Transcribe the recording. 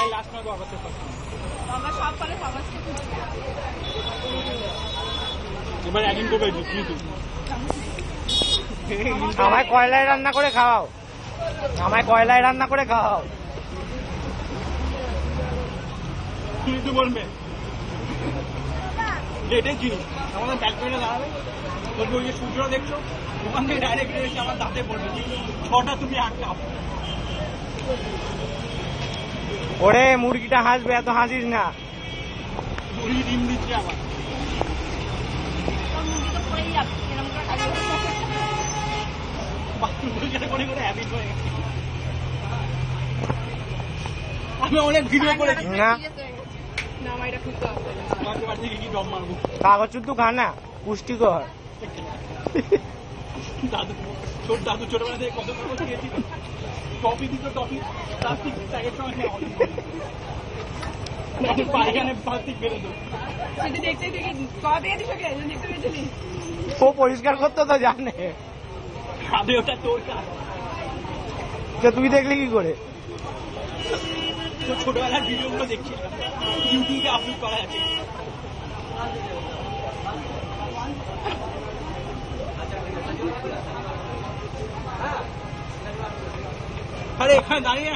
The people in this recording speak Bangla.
এটাই লাস্ট না আবার আমরা সব করে এবার একদিন করবে আমায় কয়লায় রান্না করে খাওয়াও, আমায় কয়লায় রান্না করে খাওয়াও। কিন্তু বলবে এটাই জিনিস আমাদের ব্যালকনিতে দাঁড়াবে, বলবে ওই যে সূর্য দেখছো ওখান থেকে ডাইরেক্ট এসে আমার দাঁতে পড়বে, ছটা তুমি এক কাপ। ওরে মুরগিটা হাসবে, এত হাসিস না। মুরগি ডিম দিচ্ছে আবার, আমি অনেক ভিডিও করেছি না কাগজ চুদ্দু খা না, পুষ্টিকর। দাদু ছোটবেলা থেকে কত কাগজ খেয়েছি, টফি দিত, টফি প্লাস্টিক প্যাকেট পায়খানে প্লাস্টিক বেরো ও পরিষ্কার করতে তো জানে, খাবে ওটা তোর কাজ। তুই দেখলি কি করে? ছোটবেলার ভিডিও গুলো দেখছি ইউটিউবে আপলোড করা আছে। আরে এখানে দাঁড়িয়ে